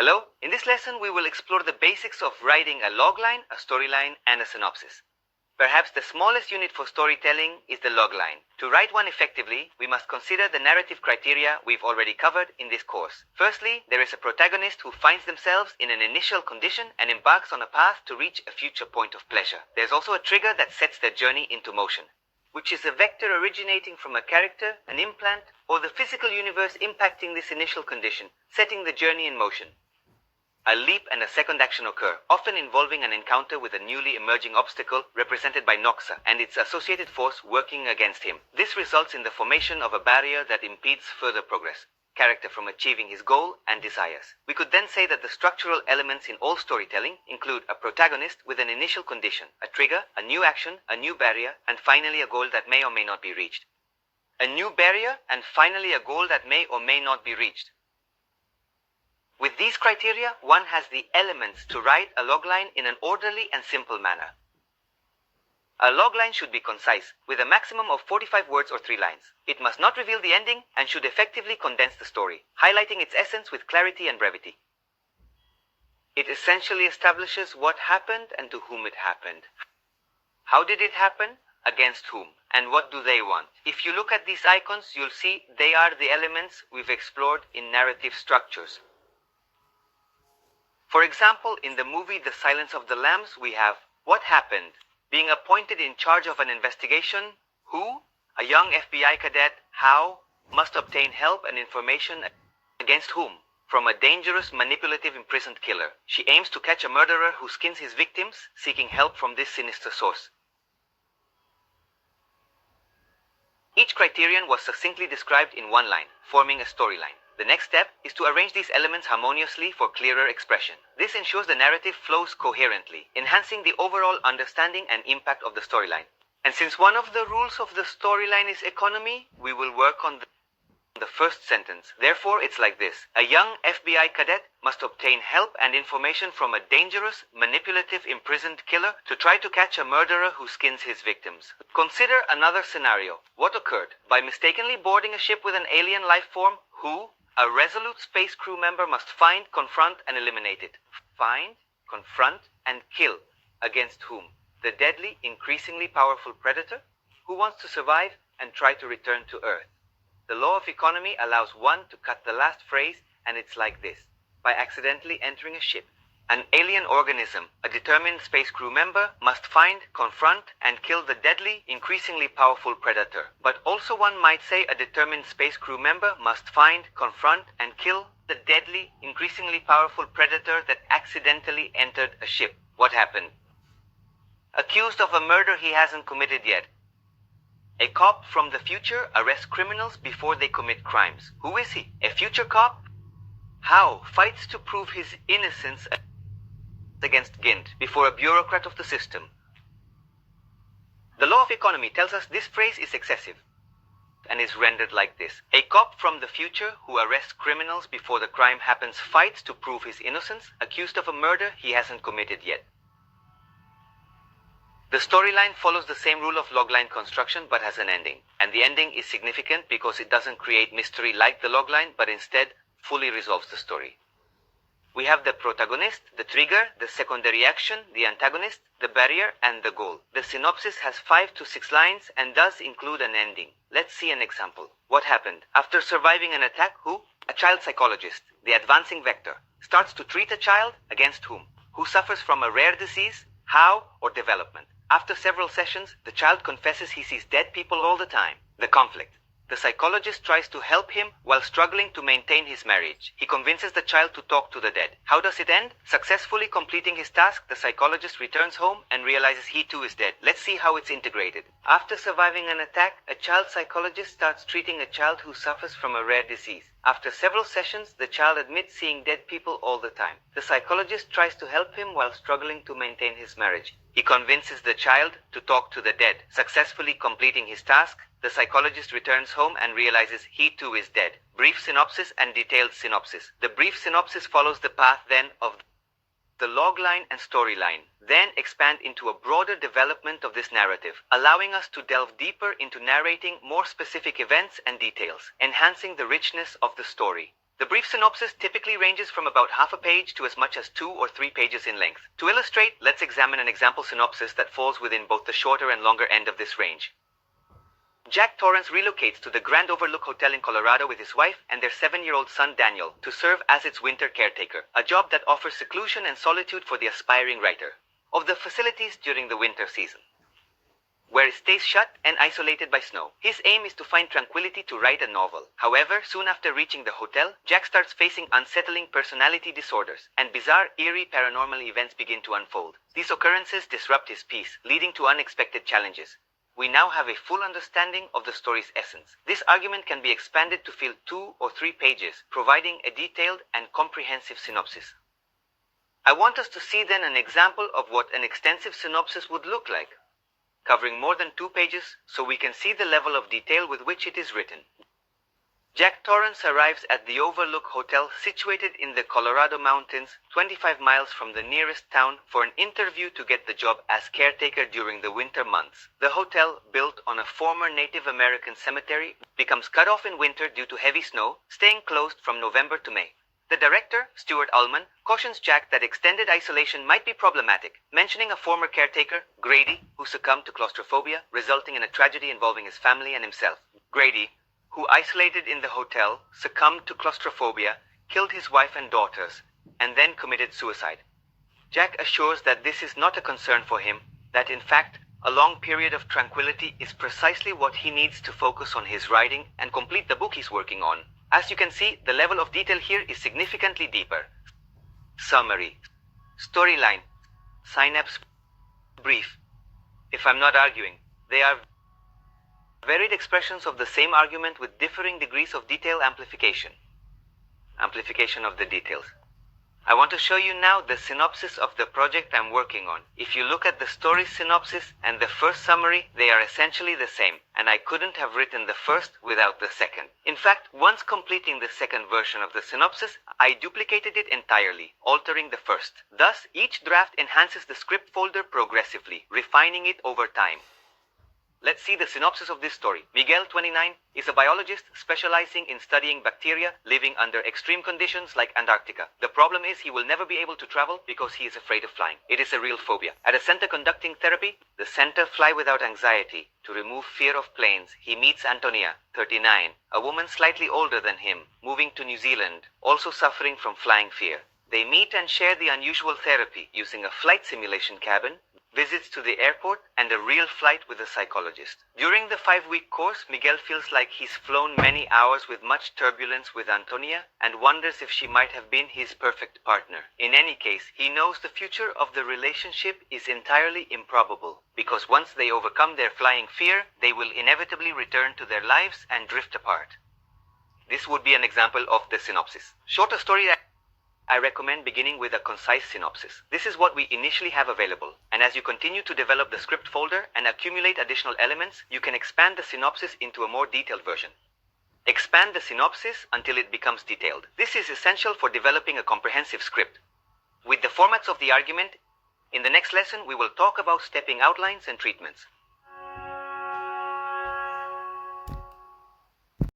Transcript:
Hello, in this lesson we will explore the basics of writing a logline, a storyline, and a synopsis. Perhaps the smallest unit for storytelling is the logline. To write one effectively, we must consider the narrative criteria we've already covered in this course. Firstly, there is a protagonist who finds themselves in an initial condition and embarks on a path to reach a future point of pleasure. There's also a trigger that sets their journey into motion, which is a vector originating from a character, an implant, or the physical universe impacting this initial condition, setting the journey in motion. A leap and a second action occur, often involving an encounter with a newly emerging obstacle represented by Noxa and its associated force working against him. This results in the formation of a barrier that impedes further progress, character from achieving his goal and desires. We could then say that the structural elements in all storytelling include a protagonist with an initial condition, a trigger, a new action, a new barrier, and finally a goal that may or may not be reached. A new barrier and finally a goal that may or may not be reached. With these criteria, one has the elements to write a logline in an orderly and simple manner. A logline should be concise, with a maximum of 45 words or 3 lines. It must not reveal the ending and should effectively condense the story, highlighting its essence with clarity and brevity. It essentially establishes what happened and to whom it happened. How did it happen? Against whom? And what do they want? If you look at these icons, you'll see they are the elements we've explored in narrative structures. For example, in the movie The Silence of the Lambs, we have what happened? Being appointed in charge of an investigation. Who? A young FBI cadet. How? Must obtain help and information. Against whom? From a dangerous, manipulative, imprisoned killer. She aims to catch a murderer who skins his victims, seeking help from this sinister source. Each criterion was succinctly described in one line, forming a storyline. The next step is to arrange these elements harmoniously for clearer expression. This ensures the narrative flows coherently, enhancing the overall understanding and impact of the storyline. And since one of the rules of the storyline is economy, we will work on the first sentence. Therefore, it's like this. A young FBI cadet must obtain help and information from a dangerous, manipulative, imprisoned killer to try to catch a murderer who skins his victims. Consider another scenario. What occurred? By mistakenly boarding a ship with an alien life form, who? A resolute space crew member must find, confront, and eliminate it. Find, confront, and kill. Against whom? The deadly, increasingly powerful predator who wants to survive and try to return to Earth. The law of economy allows one to cut the last phrase, and it's like this. By accidentally entering a ship, an alien organism, a determined space crew member, must find, confront, and kill the deadly, increasingly powerful predator. But also one might say a determined space crew member must find, confront, and kill the deadly, increasingly powerful predator that accidentally entered a ship. What happened? Accused of a murder he hasn't committed yet. A cop from the future arrests criminals before they commit crimes. Who is he? A future cop? How? Fights to prove his innocence against Gint before a bureaucrat of the system. The law of economy tells us this phrase is excessive and is rendered like this. A cop from the future who arrests criminals before the crime happens fights to prove his innocence, accused of a murder he hasn't committed yet. The storyline follows the same rule of logline construction but has an ending. And the ending is significant because it doesn't create mystery like the logline, but instead fully resolves the story. We have the protagonist, the trigger, the secondary action, the antagonist, the barrier, and the goal. The synopsis has 5 to 6 lines and does include an ending. Let's see an example. What happened? After surviving an attack, who? A child psychologist, the advancing vector, starts to treat a child against whom? Who suffers from a rare disease? How? Or development. After several sessions, the child confesses he sees dead people all the time. The conflict. The psychologist tries to help him while struggling to maintain his marriage. He convinces the child to talk to the dead. How does it end? Successfully completing his task, the psychologist returns home and realizes he too is dead. Let's see how it's integrated. After surviving an attack, a child psychologist starts treating a child who suffers from a rare disease. After several sessions, the child admits seeing dead people all the time. The psychologist tries to help him while struggling to maintain his marriage. He convinces the child to talk to the dead. Successfully completing his task, the psychologist returns home and realizes he too is dead. Brief synopsis and detailed synopsis. The brief synopsis follows the path then of the logline and storyline, then expand into a broader development of this narrative, allowing us to delve deeper into narrating more specific events and details, enhancing the richness of the story. The brief synopsis typically ranges from about half a page to as much as 2 or 3 pages in length. To illustrate, let's examine an example synopsis that falls within both the shorter and longer end of this range. Jack Torrance relocates to the Grand Overlook Hotel in Colorado with his wife and their 7-year-old son Daniel to serve as its winter caretaker, a job that offers seclusion and solitude for the aspiring writer of the facilities during the winter season, where it stays shut and isolated by snow. His aim is to find tranquility to write a novel. However, soon after reaching the hotel, Jack starts facing unsettling personality disorders, and bizarre, eerie paranormal events begin to unfold. These occurrences disrupt his peace, leading to unexpected challenges. We now have a full understanding of the story's essence. This argument can be expanded to fill 2 or 3 pages, providing a detailed and comprehensive synopsis. I want us to see then an example of what an extensive synopsis would look like, covering more than 2 pages so we can see the level of detail with which it is written. Jack Torrance arrives at the Overlook Hotel situated in the Colorado mountains, 25 miles from the nearest town, for an interview to get the job as caretaker during the winter months. The hotel, built on a former Native American cemetery, becomes cut off in winter due to heavy snow, staying closed from November to May. The director, Stuart Ullman, cautions Jack that extended isolation might be problematic, mentioning a former caretaker, Grady, who succumbed to claustrophobia, resulting in a tragedy involving his family and himself. Grady, who isolated in the hotel, succumbed to claustrophobia, killed his wife and daughters, and then committed suicide. Jack assures that this is not a concern for him, that in fact, a long period of tranquility is precisely what he needs to focus on his writing and complete the book he's working on. As you can see, the level of detail here is significantly deeper. Summary. Storyline. Synapse. Brief. If I'm not arguing, they are varied expressions of the same argument with differing degrees of detail amplification. Amplification of the details. I want to show you now the synopsis of the project I'm working on. If you look at the story synopsis and the first summary, they are essentially the same, and I couldn't have written the first without the second. In fact, once completing the second version of the synopsis, I duplicated it entirely, altering the first. Thus, each draft enhances the script folder progressively, refining it over time. Let's see the synopsis of this story. Miguel, 29, is a biologist specializing in studying bacteria living under extreme conditions like Antarctica. The problem is he will never be able to travel because he is afraid of flying. It is a real phobia. At a center conducting therapy, the center Fly Without Anxiety, to remove fear of planes, he meets Antonia, 39, a woman slightly older than him, moving to New Zealand, also suffering from flying fear. They meet and share the unusual therapy using a flight simulation cabin, visits to the airport, and a real flight with a psychologist. During the 5-week course, Miguel feels like he's flown many hours with much turbulence with Antonia and wonders if she might have been his perfect partner. In any case, he knows the future of the relationship is entirely improbable, because once they overcome their flying fear, they will inevitably return to their lives and drift apart. This would be an example of the synopsis. Shorter story I recommend beginning with a concise synopsis. This is what we initially have available, and as you continue to develop the script folder and accumulate additional elements, you can expand the synopsis into a more detailed version. Expand the synopsis until it becomes detailed. This is essential for developing a comprehensive script. With the formats of the argument, in the next lesson we will talk about stepping outlines and treatments.